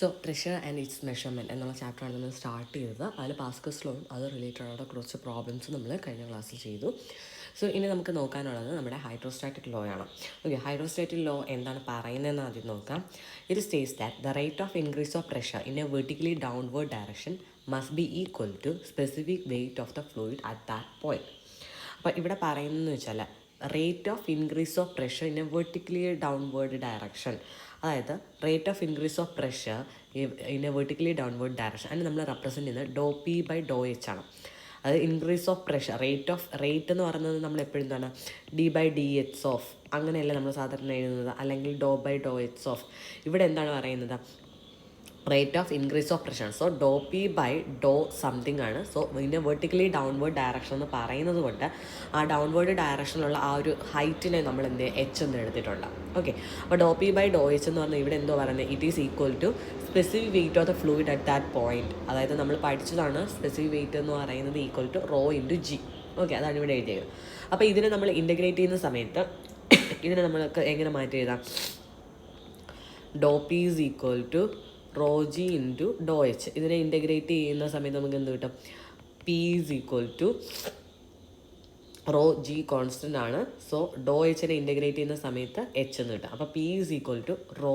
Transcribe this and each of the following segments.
So pressure and it's measurement എന്നുള്ള ചാപ്റ്ററാണ് നമ്മൾ സ്റ്റാർട്ട് ചെയ്തത്. അതിൽ പാസ്കൽസ് ലോയും അത് റിലേറ്റഡ് ആയിട്ട് കുറച്ച് പ്രോബ്ലംസ് നമ്മൾ കഴിഞ്ഞ ക്ലാസ്സിൽ ചെയ്തു. സോ ഇനി നമുക്ക് നോക്കാനുള്ളത് നമ്മുടെ ഹൈഡ്രോസ്റ്റാറ്റിക് ലോ ആണ്. ഓക്കെ, ഹൈഡ്രോസ്റ്റാറ്റിക് ലോ എന്താണ് പറയുന്നതെന്ന് ആദ്യം നോക്കാം. It states that the rate of increase of pressure in a vertically downward direction must be equal to specific weight of the fluid at that point. അപ്പോൾ ഇവിടെ പറയുന്നതെന്ന് വെച്ചാൽ rate of increase of pressure in a vertically downward direction, അതായത് rate of increase of pressure in a vertically downward direction അതിന് നമ്മൾ represent ചെയ്യുന്നത് ഡോ P by do H ആണ്. അത് ഇൻക്രീസ് ഓഫ് പ്രഷർ റേറ്റ് എന്ന് പറയുന്നത് നമ്മൾ എപ്പോഴും എന്താണ് D by D H of അങ്ങനെയല്ല നമ്മൾ സാധാരണ എഴുതുന്നത്, അല്ലെങ്കിൽ do by do H of. ഇവിടെ എന്താണ് പറയുന്നത് rate of increase of pressure. So do P by do something ആണ്. സോ ഇതിൻ്റെ വെർട്ടിക്കലി ഡൗൺവേർഡ് ഡയറക്ഷൻ എന്ന് പറയുന്നത് കൊണ്ട് ആ ഡൗൺവേർഡ് ഡയറക്ഷനിലുള്ള ആ ഒരു ഹൈറ്റിനെ നമ്മൾ എച്ച് എന്ന് എടുത്തിട്ടുണ്ട്. ഓക്കെ, അപ്പോൾ do P by do H എന്ന് പറഞ്ഞാൽ ഇവിടെ എന്തോ പറയുന്നത് it is equal to specific weight of the fluid at that point. അതായത് നമ്മൾ പഠിച്ചതാണ് സ്പെസിഫിക് വെയിറ്റ് എന്ന് പറയുന്നത് equal to rho into G. Okay, അതാണ് ഇവിടെ എഴുതിയത്. അപ്പോൾ ഇതിനെ നമ്മൾ ഇൻ്റഗ്രേറ്റ് ചെയ്യുന്ന സമയത്ത് ഇതിനെ നമ്മൾക്ക് എങ്ങനെ മാറ്റി എഴുതാം? Do p is equal to rho g into do h. ഇതിനെ ഇൻ്റഗ്രേറ്റ് ചെയ്യുന്ന സമയത്ത് നമുക്ക് എന്ത് കിട്ടും? P is equal to rho g constant ആണ്. സോ ഡോ എച്ചിനെ ഇൻ്റഗ്രേറ്റ് ചെയ്യുന്ന സമയത്ത് എച്ച് എന്ന് കിട്ടും. അപ്പോൾ p is equal to rho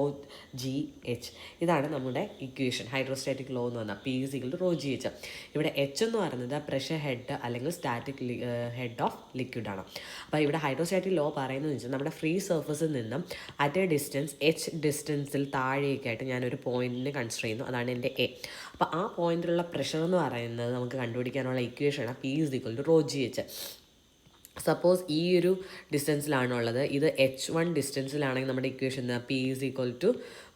G h. ഇതാണ് നമ്മുടെ ഇക്വേഷൻ. ഹൈഡ്രോസ്റ്റാറ്റിക് ലോ എന്ന് പറഞ്ഞാൽ p is equal to rho G H. ഇവിടെ എച്ച് എന്ന് പറയുന്നത് പ്രഷർ ഹെഡ് അല്ലെങ്കിൽ സ്റ്റാറ്റിക് ഹെഡ് ഓഫ് ലിക്വിഡ് ആണ്. അപ്പോൾ ഇവിടെ ഹൈഡ്രോസ്റ്റാറ്റിക് ലോ പറയുന്നത് വെച്ചാൽ നമ്മുടെ ഫ്രീ സർഫസിൽ നിന്നും അറ്റ് എ ഡിസ്റ്റൻസ് എച്ച് ഡിസ്റ്റൻസിൽ താഴേക്കായിട്ട് ഞാനൊരു പോയിന്റിനെ കൺസിഡർ ചെയ്യുന്നു. അതാണ് എൻ്റെ എ. അപ്പോൾ ആ പോയിന്റിലുള്ള പ്രഷർ എന്ന് പറയുന്നത് നമുക്ക് കണ്ടുപിടിക്കാനുള്ള ഇക്വേഷനാണ് p is equal to rho G h. Suppose ഈ ഒരു ഡിസ്റ്റൻസിലാണുള്ളത്, ഇത് H1 ഡിസ്റ്റൻസിലാണെങ്കിൽ നമ്മുടെ equation p is equal to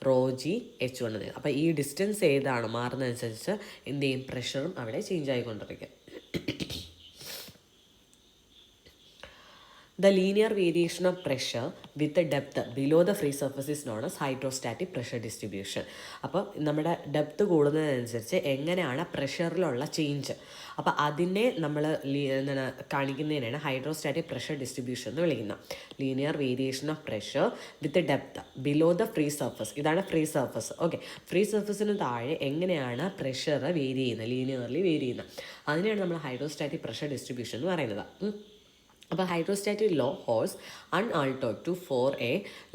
rho g H1 എന്ന്. അപ്പോൾ ഈ ഡിസ്റ്റൻസ് ഏതാണ് മാറുന്നതനുസരിച്ച് എന്ത് ചെയ്യും? പ്രഷറും അവിടെ change ആയിക്കൊണ്ടിരിക്കും. The linear variation of pressure with the depth below the free surface is known as hydrostatic pressure distribution. അപ്പോൾ നമ്മുടെ ഡെപ്ത് കൂടുന്നതിനനുസരിച്ച് എങ്ങനെയാണ് പ്രഷറിലുള്ള ചേഞ്ച്, അപ്പോൾ അതിനെ നമ്മൾ എന്താണ് കാണിക്കുന്നതിനാണ് ഹൈഡ്രോസ്റ്റാറ്റിക് പ്രഷർ ഡിസ്ട്രിബ്യൂഷൻ എന്ന് വിളിക്കുന്നത്. Linear variation of pressure with depth below the free surface. ഇതാണ് ഫ്രീ സർഫസ്. ഓക്കെ, ഫ്രീ സർഫസിന് താഴെ എങ്ങനെയാണ് പ്രഷർ വേരി ചെയ്യുന്നത്, ലീനിയർലി വേരി ചെയ്യുന്നത്, അതിനെയാണ് നമ്മൾ ഹൈഡ്രോസ്റ്റാറ്റിക് പ്രഷർ ഡിസ്ട്രിബ്യൂഷൻ എന്ന് പറയുന്നത്. അപ്പോൾ hydrostatic law holds unaltered to for a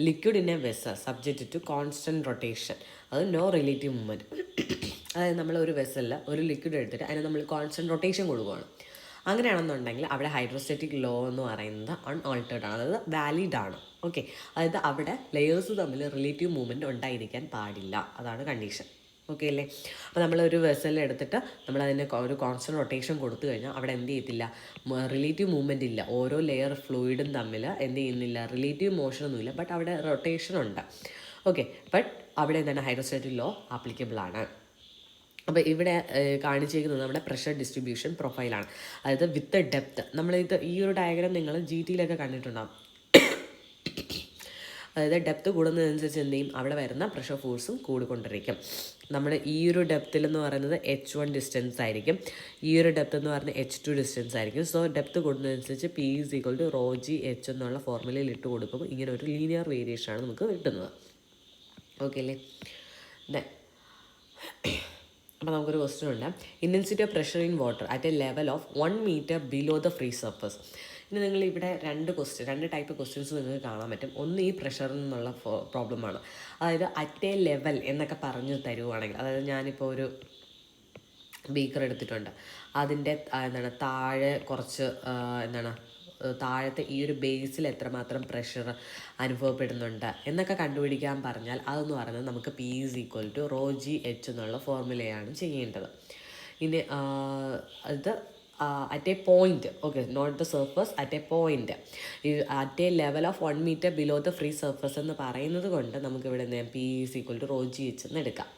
liquid in a vessel subject to constant rotation. അത് നോ റിലേറ്റീവ് മൂവ്മെൻറ്റ്. അതായത് നമ്മൾ ഒരു വെസലിൽ ഒരു ലിക്വിഡ് എടുത്തിട്ട് അതിന് നമ്മൾ കോൺസ്റ്റൻറ്റ് റൊട്ടേഷൻ കൊടുക്കുകയാണ്. അങ്ങനെയാണെന്നുണ്ടെങ്കിൽ അവിടെ ഹൈഡ്രോസ്റ്റാറ്റിക് ലോ എന്ന് പറയുന്നത് അൺആൾട്ടേർഡ് ആണ്, അതായത് വാലിഡ് ആണ്. ഓക്കെ, അതായത് അവിടെ ലെയേഴ്സ് തമ്മിൽ റിലേറ്റീവ് മൂവ്മെൻറ്റ് ഉണ്ടായിരിക്കാൻ പാടില്ല, അതാണ് കണ്ടീഷൻ. ഓക്കെ അല്ലേ? അപ്പോൾ നമ്മളൊരു വെസൽ എടുത്തിട്ട് നമ്മളതിന് ഒരു കോൺസ്റ്റൻറ്റ് റൊട്ടേഷൻ കൊടുത്തു കഴിഞ്ഞാൽ അവിടെ എന്ത് ചെയ്യത്തില്ല? റിലേറ്റീവ് മൂവ്മെൻറ്റ് ഇല്ല. ഓരോ ലെയർ ഫ്ലൂയിഡും തമ്മിൽ എന്ത് ചെയ്യുന്നില്ല? റിലേറ്റീവ് മോഷനൊന്നുമില്ല, ബട്ട് അവിടെ റൊട്ടേഷൻ ഉണ്ട്. ഓക്കെ, ബട്ട് അവിടെ എന്താണ് ഹൈഡ്രോസ്റ്റാറ്റിക് ലോ ആപ്ലിക്കബിൾ ആണ്. അപ്പോൾ ഇവിടെ കാണിച്ചിരിക്കുന്നത് നമ്മുടെ പ്രഷർ ഡിസ്ട്രിബ്യൂഷൻ പ്രൊഫൈലാണ്, അതായത് വിത്ത് ഡെപ്ത്. നമ്മളിത് ഈ ഒരു ഡയഗ്രാം നിങ്ങൾ ജി ടിയിലൊക്കെ കണ്ടിട്ടുണ്ടാകും. അതായത് ഡെപ്ത് കൂടുന്നതനുസരിച്ച് എന്ത് ചെയ്യും? അവിടെ വരുന്ന പ്രഷർ ഫോഴ്സും കൂടിക്കൊണ്ടിരിക്കും. നമ്മുടെ ഈ ഒരു ഡെപ്തിലെന്ന് പറയുന്നത് H1 ഡിസ്റ്റൻസ് ആയിരിക്കും, ഈ ഒരു ഡെപ്ത് എന്ന് പറയുന്നത് H2 ഡിസ്റ്റൻസ് ആയിരിക്കും. സോ ഡെപ്ത് കൂടുന്നതനുസരിച്ച് p is equal to rho G H എന്നുള്ള ഫോർമുലയിൽ ഇട്ട് കൊടുക്കുമ്പോൾ ഇങ്ങനെ ഒരു ലീനിയർ വേരിയേഷനാണ് നമുക്ക് കിട്ടുന്നത്. ഓക്കെ അല്ലേ? അപ്പോൾ നമുക്കൊരു ക്വസ്റ്റ്യൻ ഉണ്ട്. Intensity of pressure in water at a level of 1 metre below the free surface. ഇനി നിങ്ങൾ ഇവിടെ രണ്ട് ടൈപ്പ് ക്വസ്റ്റ്യൻസ് നിങ്ങൾക്ക് കാണാൻ പറ്റും. ഒന്ന് ഈ പ്രഷറിൽ നിന്നുള്ള പ്രോബ്ലമാണ്, അതായത് അറ്റ് എ ലെവൽ എന്നൊക്കെ പറഞ്ഞു തരുവാണെങ്കിൽ, അതായത് ഞാനിപ്പോൾ ഒരു ബീക്കർ എടുത്തിട്ടുണ്ട്, അതിൻ്റെ താഴെ കുറച്ച് താഴത്തെ ഈ ഒരു ബേസിൽ എത്രമാത്രം പ്രഷർ അനുഭവപ്പെടുന്നുണ്ട് എന്നൊക്കെ കണ്ടുപിടിക്കാൻ പറഞ്ഞാൽ അതെന്ന് പറയുന്നത് നമുക്ക് P is equal to rho G H എന്നുള്ള ഫോർമുലയാണ് ചെയ്യേണ്ടത്. ഇനി അത് at a point, okay, not the surface, at a point at a level of 1 metre below the free surface എന്ന് പറയുന്നത് കൊണ്ട് നമുക്കിവിടെ P is equal to rho G H എന്ന് എടുക്കാം.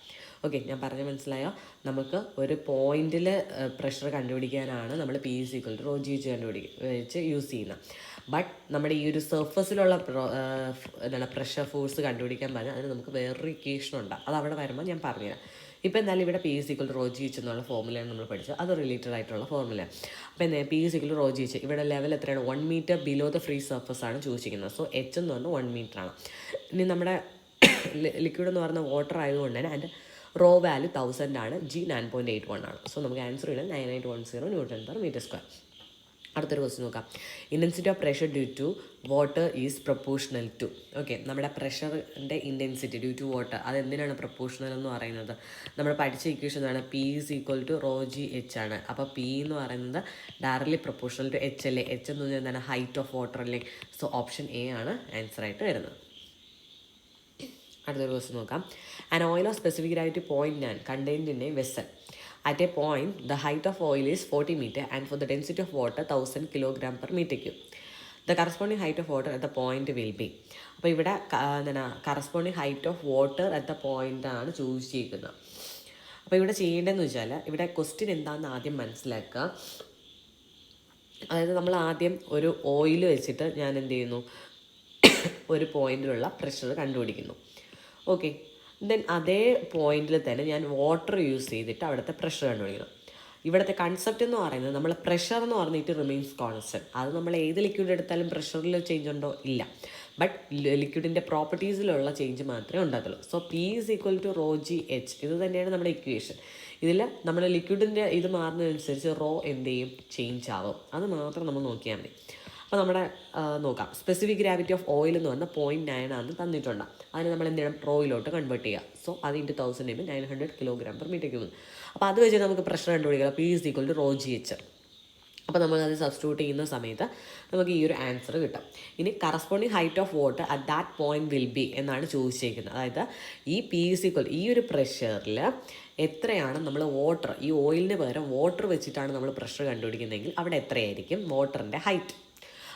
ഓക്കെ, ഞാൻ പറഞ്ഞ മനസ്സിലായോ? നമുക്ക് ഒരു പോയിന്റിൽ പ്രഷർ കണ്ടുപിടിക്കാനാണ് നമ്മൾ P is equal to rho G H വെച്ച് യൂസ് ചെയ്യുന്നത്. ബട്ട് നമ്മുടെ ഈ ഒരു സർഫസിലുള്ള പ്രഷർ ഫോഴ്സ് കണ്ടുപിടിക്കാൻ പറഞ്ഞാൽ അതിന് നമുക്ക് വേറൊരു ഇക്വേഷൻ ഉണ്ട്, അത് അവിടെ വരുമ്പോൾ ഞാൻ പറഞ്ഞുതരാം. ഇപ്പോൾ എന്തായാലും ഇവിടെ P is equal to rho G H എന്നുള്ള ഫോർമുലയാണ് നമ്മൾ പഠിച്ചത്, അത് റിലേറ്റഡ് ആയിട്ടുള്ള ഫോർമുല. അപ്പോൾ എന്താ P is equal to rho G H, ഇവിടെ ലെവൽ എത്രയാണ്? 1 metre below the free surface ആണ് ചോദിച്ചിരിക്കുന്നത്. സോ എച്ച് എന്ന് പറഞ്ഞാൽ 1 മീറ്റർ ആണ്. ഇനി നമ്മുടെ ലിക്വിഡ് എന്ന് പറഞ്ഞാൽ വാട്ടർ ആയതുകൊണ്ട് തന്നെ അതിൻ്റെ റോ വാല്യൂ 1000 ആണ്, ജി 9.81 ആണ്. സോ നമുക്ക് ആൻസർ ഇല്ല 9810 ന്യൂട്ടൺ പെർ മീറ്റർ സ്ക്വയർ. അടുത്തൊരു ക്വസ്റ്റ്യൻ നോക്കാം. Intensity of pressure due to water is proportional to. Okay, നമ്മുടെ പ്രഷറിൻ്റെ ഇൻറ്റൻസിറ്റി ഡ്യൂ ടു വാട്ടർ അത് എന്തിനാണ് പ്രൊപ്പോർഷണൽ എന്ന് പറയുന്നത്? നമ്മൾ പഠിച്ച ഇക്വേഷൻ ആണ് P is equal to rho G H ആണ്. അപ്പോൾ പി എന്ന് പറയുന്നത് ഡയറക്ട്ലി പ്രൊപ്പോർഷണൽ ടു എച്ച് അല്ലേ. എച്ച് എന്ന് പറഞ്ഞാൽ എന്താണ്? ഹൈറ്റ് ഓഫ് വാട്ടർ അല്ലേ. സോ ഓപ്ഷൻ എ ആണ് ആൻസർ ആയിട്ട് വരുന്നത്. അടുത്തൊരു ക്വസ്റ്റ്യൻ നോക്കാം. An oil of specific gravity 0.9 contained in a vessel. At a point, the height of oil is 40 meter and for the density of water 1000 kilogram per meter cube. The corresponding height of water at the point will be. അപ്പോൾ ഇവിടെ corresponding height of water at the point ആണ് choose ചെയ്യുന്നത്. അപ്പോൾ ഇവിടെ ചെയ്യേണ്ടതെന്ന് വെച്ചാൽ ഇവിടെ question എന്താണെന്ന് ആദ്യം മനസ്സിലാക്കുക. അതായത് നമ്മൾ ആദ്യം ഒരു ഓയിൽ വെച്ചിട്ട് ഞാൻ എന്ത് ചെയ്യുന്നു, ഒരു പോയിന്റിലുള്ള പ്രഷർ കണ്ടുപിടിക്കുന്നു. ഓക്കെ, ദെൻ അതേ പോയിന്റിൽ തന്നെ ഞാൻ വാട്ടർ യൂസ് ചെയ്തിട്ട് അവിടുത്തെ പ്രഷർ കണ്ടുപിടിക്കണം. ഇവിടുത്തെ കൺസെപ്റ്റ് എന്ന് പറയുന്നത് നമ്മൾ പ്രഷർ എന്ന് പറഞ്ഞിട്ട് റിമെയിൻസ് കോൺസ്റ്റൻറ്റ്. അത് നമ്മൾ ഏത് ലിക്വിഡ് എടുത്താലും പ്രഷറിൽ ചേഞ്ച് ഉണ്ടോ? ഇല്ല. ബട്ട് ലിക്വിഡിൻ്റെ പ്രോപ്പർട്ടീസിലുള്ള ചേഞ്ച് മാത്രമേ ഉണ്ടാകത്തുള്ളൂ. So p is equal to rho G h. ഇത് തന്നെയാണ് നമ്മുടെ ഇക്വേഷൻ. ഇതിൽ നമ്മുടെ ലിക്വിഡിൻ്റെ ഇത് മാറുന്നതനുസരിച്ച് റോ എന്ത് ചെയ്യും? ചേഞ്ച് ആവും. അത് മാത്രം നമ്മൾ നോക്കിയാൽ മതി. അപ്പോൾ നമ്മുടെ നോക്കാം. സ്പെസിഫിക് ഗ്രാവിറ്റി ഓഫ് ഓയിൽ എന്ന് പറഞ്ഞാൽ 0.9 ആണ് തന്നിട്ടുണ്ട്. അതിന് നമ്മൾ എന്ത് ചെയ്യണം? റോയിലോട്ട് കൺവേർട്ട് ചെയ്യുക. സോ അത് into 1000 900 kilogram per metre cube. അപ്പോൾ അത് വെച്ച് നമുക്ക് പ്രഷർ കണ്ടുപിടിക്കുക. P is equal to rho G H. അപ്പോൾ നമ്മളത് സബ്സ്റ്റിറ്റ്യൂട്ട് ചെയ്യുന്ന സമയത്ത് നമുക്ക് ഈ ഒരു ആൻസർ കിട്ടും. ഇനി corresponding height of water at that point will be എന്നാണ് ചോദിച്ചിരിക്കുന്നത്. അതായത് ഈ പി ഈസ് ഈക്വൽ ഈ ഒരു പ്രഷറിൽ എത്രയാണ് നമ്മൾ വാട്ടർ, ഈ ഓയിലിന് പകരം വാട്ടർ വെച്ചിട്ടാണ് നമ്മൾ പ്രഷർ കണ്ടുപിടിക്കുന്നതെങ്കിൽ അവിടെ എത്രയായിരിക്കും വാട്ടറിൻ്റെ ഹൈറ്റ്.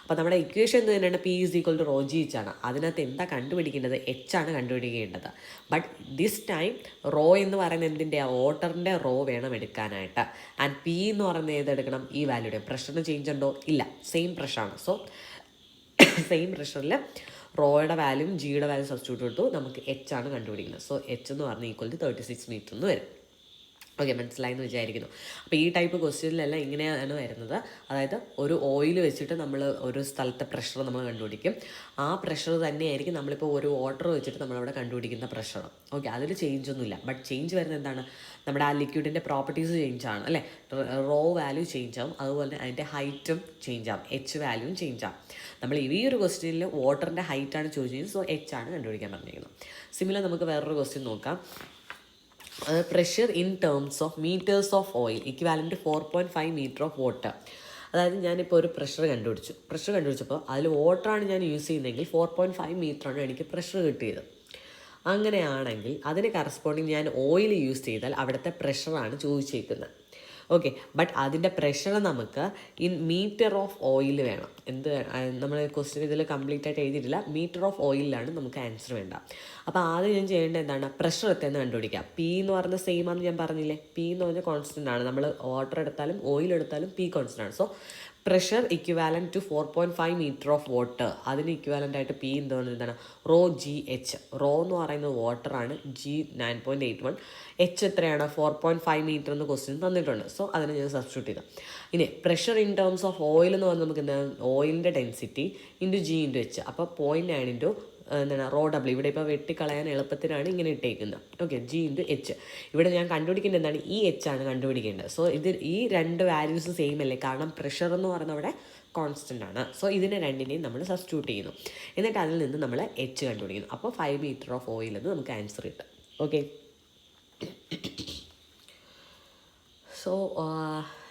അപ്പോൾ നമ്മുടെ ഇക്വേഷൻ എന്ത് തന്നെയാണ്? P is equal to rho G H ആണ്. അതിനകത്ത് എന്താ കണ്ടുപിടിക്കേണ്ടത്? എച്ച് ആണ് കണ്ടുപിടിക്കേണ്ടത്. ബട്ട് ദിസ് ടൈം റോ എന്ന് പറയുന്നത് എന്തിൻ്റെ? വാട്ടറിൻ്റെ റോ വേണം എടുക്കാനായിട്ട്. ആൻഡ് പി എന്ന് പറയുന്നത് ഏതെടുക്കണം? ഈ വാല്യൂടെ. പ്രഷറിന് ചേഞ്ച് ഉണ്ടോ? ഇല്ല, സെയിം പ്രഷറാണ്. സോ സെയിം പ്രഷറിൽ റോയുടെ വാല്യൂം ജിയുടെ വാല്യൂ സബ്സ്റ്റിറ്റ്യൂട്ട് കൊടുത്തു നമുക്ക് എച്ച് ആണ് കണ്ടുപിടിക്കുന്നത്. സോ എച്ച് എന്ന് പറഞ്ഞാൽ ഈക്വൽ ടു 36 മീറ്റർ എന്ന് വരും. ഓക്കെ, മനസ്സിലായെന്ന് വിചാരിക്കുന്നു. അപ്പോൾ ഈ ടൈപ്പ് ക്വസ്റ്റ്യനിലെല്ലാം ഇങ്ങനെയാണ് വരുന്നത്. അതായത് ഒരു ഓയിൽ വെച്ചിട്ട് നമ്മൾ ഒരു സ്ഥലത്തെ പ്രഷർ നമ്മൾ കണ്ടുപിടിക്കും. ആ പ്രഷർ തന്നെയായിരിക്കും നമ്മളിപ്പോൾ ഒരു വാട്ടർ വെച്ചിട്ട് നമ്മളവിടെ കണ്ടുപിടിക്കുന്ന പ്രഷർ. ഓക്കെ, അതിൽ ചേഞ്ച് ഒന്നുമില്ല. ബട്ട് ചേഞ്ച് വരുന്നത് എന്താണ്? നമ്മുടെ ആ ലിക്വിഡിൻ്റെ പ്രോപ്പർട്ടീസ് ചേഞ്ച് ആണ് അല്ലേ. റോ വാല്യൂ ചേഞ്ച് ആവും, അതുപോലെ തന്നെ അതിൻ്റെ ഹൈറ്റും ചേഞ്ച് ആവും, എച്ച് വാല്യൂവും ചേഞ്ച് ആവും. നമ്മൾ ഈ ഒരു ക്വസ്റ്റ്യനിൽ വാട്ടറിൻ്റെ ഹൈറ്റാണ് ചോദിച്ചത്. സോ എച്ച് ആണ് കണ്ടുപിടിക്കാൻ പറഞ്ഞിരിക്കുന്നത്. സിമിലർ നമുക്ക് വേറൊരു ക്വസ്റ്റ്യൻ നോക്കാം. Pressure in terms of metres of oil equivalent 4.5 metre of water. അതായത് ഞാനിപ്പോൾ ഒരു പ്രഷർ കണ്ടുപിടിച്ചപ്പോൾ അതിൽ വാട്ടറാണ് ഞാൻ യൂസ് ചെയ്യുന്നതെങ്കിൽ 4.5 മീറ്ററാണ് എനിക്ക് പ്രഷർ കിട്ടിയത്. അങ്ങനെയാണെങ്കിൽ അതിന് കറസ്പോണ്ടിങ് ഞാൻ ഓയിൽ യൂസ് ചെയ്താൽ അവിടുത്തെ പ്രഷറാണ് ചോദിച്ചേക്കുന്നത്. ഓക്കെ, ബട്ട് അതിൻ്റെ പ്രഷർ നമുക്ക് ഇൻ മീറ്റർ ഓഫ് ഓയിൽ വേണം. നമ്മൾ ക്വസ്റ്റ്യൻ ഇതിൽ കംപ്ലീറ്റ് ആയിട്ട് എഴുതിയിട്ടില്ല. മീറ്റർ ഓഫ് ഓയിലാണ് നമുക്ക് ആൻസർ വേണ്ട. അപ്പോൾ ആദ്യം ഞാൻ ചെയ്യേണ്ടത് എന്താണ്? പ്രഷർ എത്തുന്ന കണ്ടുപിടിക്കാം. പി എന്ന് പറയുന്നത് സെയിം ആണെന്ന് ഞാൻ പറഞ്ഞില്ലേ. പി എന്ന് പറഞ്ഞാൽ കോൺസ്റ്റൻ്റ് ആണ്. നമ്മൾ വാട്ടർ എടുത്താലും ഓയിൽ എടുത്താലും പി കോൺസ്റ്റൻ്റ് ആണ്. So pressure equivalent to 4.5 metre of water. അതിന് ഇക്വാലൻ്റ് ആയിട്ട് പി എന്താണ്? Rho G H. റോ എന്ന് പറയുന്നത് വാട്ടറാണ്, ജി 9.81, എച്ച് എത്രയാണ്? 4.5 മീറ്റർ എന്ന് ക്വസ്റ്റ്യൻ തന്നിട്ടുണ്ട്. സോ അതിനെ ഞാൻ സബ്സ്റ്റിറ്റ്യൂട്ട് ചെയ്തു. ഇനി pressure in terms of oil എന്ന് പറഞ്ഞാൽ നമുക്ക് എന്താണ്? ഓയിലിൻ്റെ density into g into h. അപ്പോൾ 0.9 ഇൻറ്റു റോ ഡബ്ല്യൂ. ഇവിടെ ഇപ്പോൾ വെട്ടിക്കളയാൻ എളുപ്പത്തിനാണ് ഇങ്ങനെ ഇട്ടേക്കുന്നത്. Okay, G into H. ഇവിടെ ഞാൻ കണ്ടുപിടിക്കേണ്ടത് എന്താണ്? ഈ എച്ച് ആണ് കണ്ടുപിടിക്കേണ്ടത്. സോ ഈ രണ്ട് വാല്യൂസ് സെയിം അല്ലേ, കാരണം പ്രഷർ എന്ന് പറയുന്നത് അവിടെ കോൺസ്റ്റൻ്റ് ആണ്. സോ ഇതിനെ രണ്ടിനെയും നമ്മൾ സബ്സ്റ്റിറ്റ്യൂട്ട് ചെയ്യുന്നു. എന്നിട്ട് അതിൽ നിന്ന് നമ്മൾ എച്ച് കണ്ടുപിടിക്കുന്നു. അപ്പോൾ 5 മീറ്റർ ഓഫ് ഓയിൽ എന്ന് നമുക്ക് ആൻസർ കിട്ടും. ഓക്കെ, സോ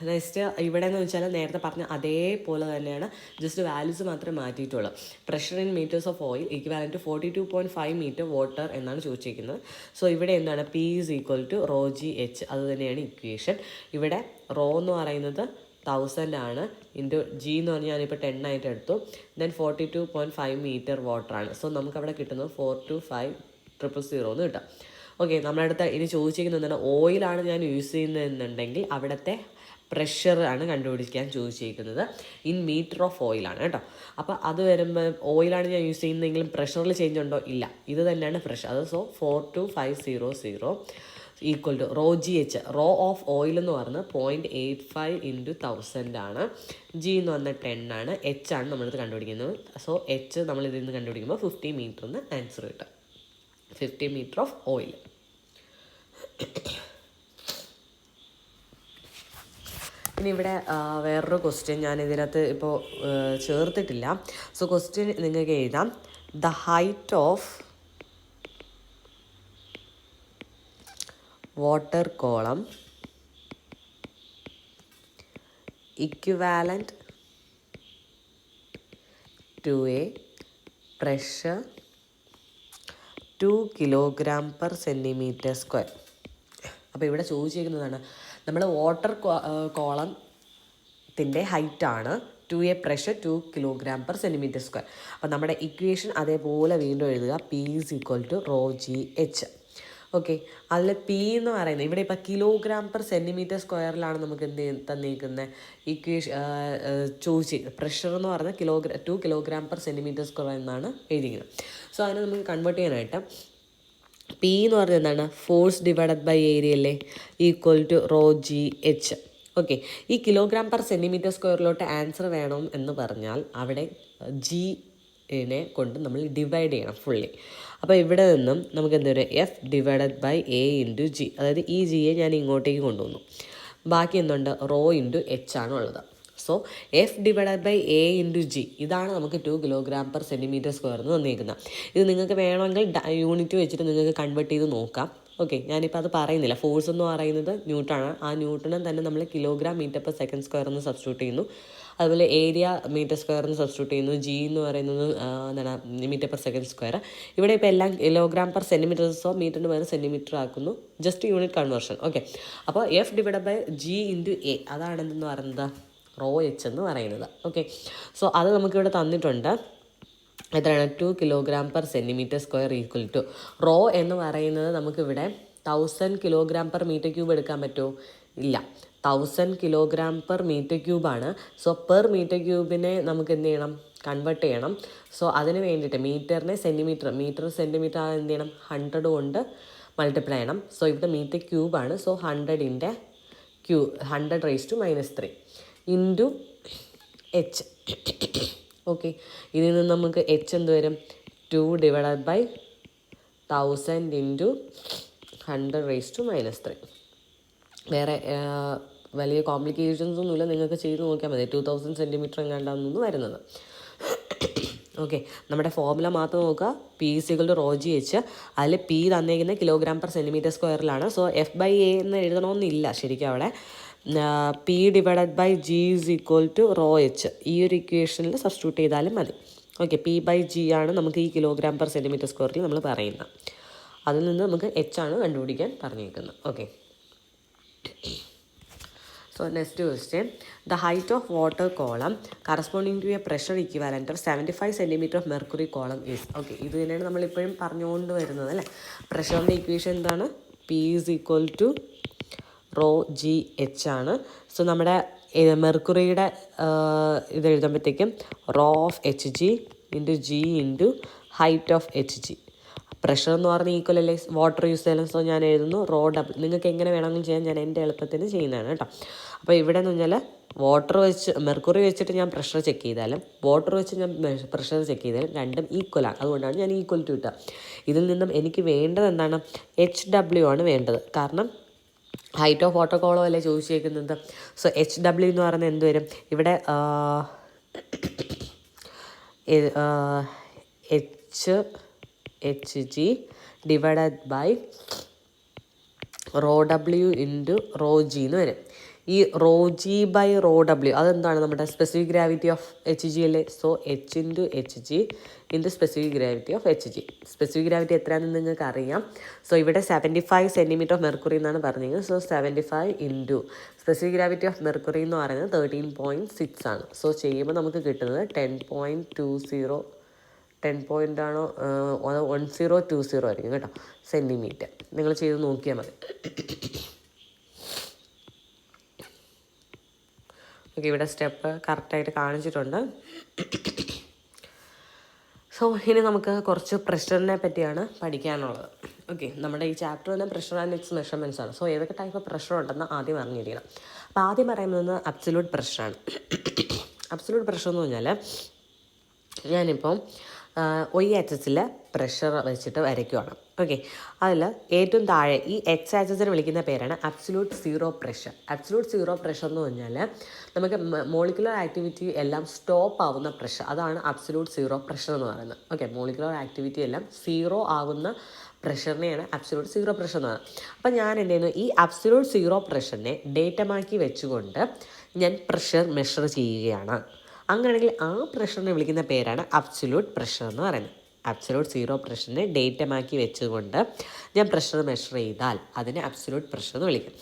നെക്സ്റ്റ് ഇവിടെ എന്ന് വെച്ചാൽ നേരത്തെ പറഞ്ഞ അതേപോലെ തന്നെയാണ്, ജസ്റ്റ് വാല്യൂസ് മാത്രമേ മാറ്റിയിട്ടുള്ളൂ. Pressure in metres of oil equivalent 42.5 metre water എന്നാണ് ചോദിച്ചിരിക്കുന്നത്. സോ ഇവിടെ എന്താണ്? P is equal to rho G h. അത് തന്നെയാണ് ഇക്വേഷൻ. ഇവിടെ റോ എന്ന് പറയുന്നത് 1000 ആണ്, ഇൻറ്റു ജി എന്ന് പറഞ്ഞാൽ ഞാനിപ്പോൾ 10 ആയിട്ട് എടുത്തു. Then 42.5 metre വാട്ടറാണ്. സോ നമുക്കവിടെ കിട്ടുന്നത് 425,000 എന്ന് കിട്ടാം. ഓക്കെ, നമ്മുടെ അടുത്ത് ഇനി ചോദിച്ചിരിക്കുന്നത് എന്താണ്? ഓയിലാണ് ഞാൻ യൂസ് ചെയ്യുന്നതെന്നുണ്ടെങ്കിൽ അവിടുത്തെ പ്രഷർ ആണ് കണ്ടുപിടിക്കാൻ ചോദിച്ചിരിക്കുന്നത്. ഇൻ മീറ്റർ ഓഫ് ഓയിലാണ് കേട്ടോ. അപ്പോൾ അത് വരുമ്പോൾ ഓയിലാണ് ഞാൻ യൂസ് ചെയ്യുന്നതെങ്കിലും പ്രഷറിൽ ചേഞ്ച് ഉണ്ടോ? ഇല്ല, ഇത് തന്നെയാണ് പ്രഷർ. അത് so 425,000 equal to rho G H. Rho of oil എന്ന് പറഞ്ഞാൽ 0.85 ഇൻറ്റു 1000 ആണ്. ജി എന്ന് പറഞ്ഞാൽ 10 ആണ്. എച്ച് ആണ് നമ്മളിത് കണ്ടുപിടിക്കുന്നത്. സോ എച്ച് നമ്മളിതിൽ നിന്ന് കണ്ടുപിടിക്കുമ്പോൾ 50 മീറ്റർ എന്ന് ആൻസർ കിട്ടും. 50 മീറ്റർ ഓഫ് ഓയിൽ. ഇനി ഇവിടെ വേറൊരു ക്വസ്റ്റ്യൻ ഞാൻ ഇതിനകത്ത് ഇപ്പോൾ ചേർത്തിട്ടില്ല. സോ ക്വസ്റ്റ്യൻ നിങ്ങൾക്ക് എഴുതാം. The height of water column equivalent to a pressure 2 kg/cm². അപ്പോൾ ഇവിടെ ചോദിച്ചിരിക്കുന്നതാണ് നമ്മൾ വാട്ടർ കോളത്തിൻ്റെ ഹൈറ്റാണ് 2a പ്രഷർ 2 kg/cm². അപ്പോൾ നമ്മുടെ ഇക്വേഷൻ അതേപോലെ വീണ്ടും എഴുതുക. P = ρgh. ഓക്കെ, അതിൽ പി എന്ന് പറയുന്നത് ഇവിടെ ഇപ്പോൾ kg/cm² നമുക്ക് എന്ത് തന്നിരിക്കുന്നത് ഇക്വേഷൻ പ്രഷർ എന്ന് പറഞ്ഞാൽ 2 kg/cm² എന്നാണ് എഴുതിയിരിക്കുന്നത്. സോ അതിനെ നമുക്ക് കൺവേർട്ട് ചെയ്യാനായിട്ട് പി എന്ന് പറഞ്ഞാൽ എന്താണ്, ഫോഴ്സ് ഡിവൈഡഡ് ബൈ ഏരിയ അല്ലേ, = ρgh. ഓക്കെ, ഈ kg/cm² ആൻസർ വേണം എന്ന് പറഞ്ഞാൽ അവിടെ ജിനെ കൊണ്ട് നമ്മൾ ഡിവൈഡ് ചെയ്യണം ഫുള്ളി. അപ്പോൾ ഇവിടെ നിന്നും നമുക്ക് എന്താ പറയുക, F / A × G, അതായത് ഈ ജിയെ ഞാൻ ഇങ്ങോട്ടേക്ക് കൊണ്ടുവന്നു. ബാക്കി എന്തുണ്ട്, ρ × h ആണ് ഉള്ളത്. സോ F / A × G ഇതാണ് നമുക്ക് 2 kg/cm² എന്ന് തന്നിരിക്കുന്നത്. ഇത് നിങ്ങൾക്ക് വേണമെങ്കിൽ യൂണിറ്റ് വെച്ചിട്ട് നിങ്ങൾക്ക് കൺവേർട്ട് ചെയ്ത് നോക്കാം. ഓക്കെ, ഞാനിപ്പോൾ അത് പറയുന്നില്ല. ഫോഴ്സ് എന്ന് പറയുന്നത് ന്യൂട്ടനാണ്. ആ ന്യൂട്ടനെ തന്നെ നമ്മൾ kg/m²/s² എന്ന് സബ്സ്റ്റിറ്റ്യൂട്ട് ചെയ്യുന്നു. അതുപോലെ ഏരിയ m²/s എന്ന് സബ്സ്റ്റിറ്റ്യൂട്ട് ചെയ്യുന്നു. ജി എന്ന് പറയുന്നത് എന്താണ്, m/s². ഇവിടെ ഇപ്പോൾ എല്ലാം kg/cm മീറ്ററിന് പകരം സെൻറ്റിമീറ്റർ ആക്കുന്നു. Just unit conversion. ഓക്കെ, അപ്പോൾ F / G × A അതാണെന്ന് പറയുന്നത് ρh എന്ന് പറയുന്നത്. ഓക്കെ, സോ അത് നമുക്കിവിടെ തന്നിട്ടുണ്ട്. എത്രയാണ്, 2 kg/cm². റോ എന്ന് പറയുന്നത് നമുക്കിവിടെ 1000 kg/m³ എടുക്കാൻ പറ്റുമോ? ഇല്ല, 1000 kg/m³ ആണ്. സോ പെർ m³ നമുക്ക് എന്ത് ചെയ്യണം, കൺവേർട്ട് ചെയ്യണം. സോ അതിന് വേണ്ടിയിട്ട് മീറ്ററിനെ സെൻറ്റിമീറ്റർ സെൻറ്റിമീറ്റർ എന്ത് ചെയ്യണം, 100 കൊണ്ട് മൾട്ടിപ്ലൈ ചെയ്യണം. സോ ഇവിടെ m³ ആണ്. So 100 × 10⁻³ into h. ഓക്കെ, ഇതിൽ നിന്ന് നമുക്ക് h എന്ത് വരും, 2 / 1000 × 100⁻³ വേറെ വലിയ കോംപ്ലിക്കേഷൻസ് ഒന്നുമില്ല, നിങ്ങൾക്ക് ചെയ്ത് നോക്കിയാൽ മതി. 2000 cm എങ്ങാണ്ടാണെന്ന് വരുന്നത്. ഓക്കെ, നമ്മുടെ ഫോർമുല മാത്രം നോക്കുക. P = ρgh. അതിൽ P തന്നേക്കുന്നത് kg/cm². സോ F/A എന്ന് എഴുതണമെന്നില്ല ശരിക്കും അവിടെ. P / G = ρh ഈ ഒരു ഇക്വേഷനിൽ സബ്സ്റ്റിറ്റ്യൂട്ട് ചെയ്താലും മതി. ഓക്കെ, P/G ആണ് നമുക്ക് ഈ kg/cm² നമ്മൾ പറയുന്നത്. അതിൽ നിന്ന് നമുക്ക് h ആണ് കണ്ടുപിടിക്കാൻ പറഞ്ഞിരിക്കുന്നത്. Okay, so next question, the height of water column corresponding to a pressure equivalent of 75 cm of mercury column is. Okay, ഇത് തന്നെയാണ് നമ്മളിപ്പോഴും പറഞ്ഞുകൊണ്ട് വരുന്നത് അല്ലേ. പ്രഷറിൻ്റെ ഇക്വേഷൻ എന്താണ്, P = ρgh ആണ്. സോ നമ്മുടെ മെർക്കുറിയുടെ ഇത് എഴുതുമ്പോഴത്തേക്കും ρ(Hg) × G × height of Hg. Pressure എന്ന് പറഞ്ഞാൽ ഈക്വൽ അല്ലേ വാട്ടർ യൂസ് ചെയ്യലും. സോ ഞാൻ എഴുതുന്നു ρW. നിങ്ങൾക്ക് എങ്ങനെ വേണമെങ്കിലും ചെയ്യാൻ, ഞാൻ എൻ്റെ എളുപ്പത്തിന് ചെയ്യുന്നതാണ് കേട്ടോ. അപ്പോൾ ഇവിടെ എന്ന് പറഞ്ഞാൽ വാട്ടർ വെച്ച് മെർക്കുറി വെച്ചിട്ട് ഞാൻ പ്രഷർ ചെക്ക് ചെയ്താലും വാട്ടർ വെച്ച് ഞാൻ പ്രഷർ ചെക്ക് ചെയ്താലും രണ്ടും ഈക്വലാണ്. അതുകൊണ്ടാണ് ഞാൻ ഈക്വൽ ടു ഇട്ടത്. ഇതിൽ നിന്നും എനിക്ക് വേണ്ടത് എന്താണ്, HW ആണ് വേണ്ടത്. കാരണം ഹൈറ്റ് ഓഫ് വാട്ടർ കോളം അല്ലേ ചോദിച്ചേക്കുന്നത്. സോ HW എന്ന് പറയുന്നത് എന്ത് വരും, ഇവിടെ HG divided by ρW × ρg എന്ന് വരും. ഈ ρg/ρW അതെന്താണ്, നമ്മുടെ സ്പെസിഫിക് ഗ്രാവിറ്റി ഓഫ് Hg അല്ലേ. So H × Hg × specific gravity of Hg. Specific gravity എത്രയാണെന്ന് നിങ്ങൾക്ക് അറിയാം. സോ ഇവിടെ 75 cm ഓഫ് മെർക്കുറി എന്നാണ് പറഞ്ഞത്. So 75 × specific gravity of mercury എന്ന് പറയുന്നത് 13.6 ആണ്. സോ ചെയ്യുമ്പോൾ നമുക്ക് കിട്ടുന്നത് 10.20 10.1020 ആയിരിക്കും കേട്ടോ, സെൻറ്റിമീറ്റർ. നിങ്ങൾ ചെയ്ത് നോക്കിയാൽ മതി. ഓക്കെ, ഇവിടെ സ്റ്റെപ്പ് കറക്റ്റായിട്ട് കാണിച്ചിട്ടുണ്ട്. സോ ഇനി നമുക്ക് കുറച്ച് പ്രഷറിനെ പറ്റിയാണ് പഠിക്കാനുള്ളത്. ഓക്കെ, നമ്മുടെ ഈ ചാപ്റ്റർ തന്നെ പ്രഷർ ആൻഡ് ഇറ്റ്സ് മെഷർമെൻറ്റ്സ് ആണ്. സോ ഏതൊക്കെ ടൈപ്പ് ഓഫ് പ്രഷർ ഉണ്ടെന്ന് ആദ്യം അറിഞ്ഞിരിക്കണം. അപ്പോൾ ആദ്യം പറയുന്നത് അബ്സല്യൂട്ട് പ്രഷറാണ്. അബ്സല്യൂട്ട് പ്രഷർ എന്ന് പറഞ്ഞാൽ ഞാനിപ്പം OH പ്രഷർ വെച്ചിട്ട് വരയ്ക്കുവാണ്. ഓക്കെ, അതിൽ ഏറ്റവും താഴെ ഈ എച്ച് ആക്സിസിനെ വിളിക്കുന്ന പേരാണ് absolute zero pressure. Absolute zero pressure എന്ന് പറഞ്ഞാൽ നമുക്ക് മോളിക്കുലർ ആക്ടിവിറ്റി എല്ലാം സ്റ്റോപ്പ് ആവുന്ന പ്രഷർ, അതാണ് അബ്സല്യൂട്ട് സീറോ പ്രഷർ എന്ന് പറയുന്നത്. ഓക്കെ, മോളിക്കുലർ ആക്ടിവിറ്റി എല്ലാം സീറോ ആവുന്ന പ്രഷറിനെയാണ് അബ്സല്യൂട്ട് സീറോ പ്രഷർ എന്ന് പറയുന്നത്. അപ്പം ഞാൻ എന്ത് ചെയ്യുന്നു, ഈ അബ്സല്യൂട്ട് സീറോ പ്രഷറിനെ ഡേറ്റമാക്കി വെച്ചുകൊണ്ട് ഞാൻ പ്രഷർ മെഷർ ചെയ്യുകയാണ്. അങ്ങനെയാണെങ്കിൽ ആ പ്രഷറിനെ വിളിക്കുന്ന പേരാണ് അബ്സല്യൂട്ട് പ്രഷർ എന്ന് പറയുന്നത്. അബ്സല്യൂട്ട് സീറോ പ്രഷറിനെ ഡേറ്റമാക്കി വെച്ചുകൊണ്ട് ഞാൻ പ്രഷർ മെഷർ ചെയ്താൽ അതിനെ അബ്സല്യൂട്ട് പ്രഷർ എന്ന് വിളിക്കും.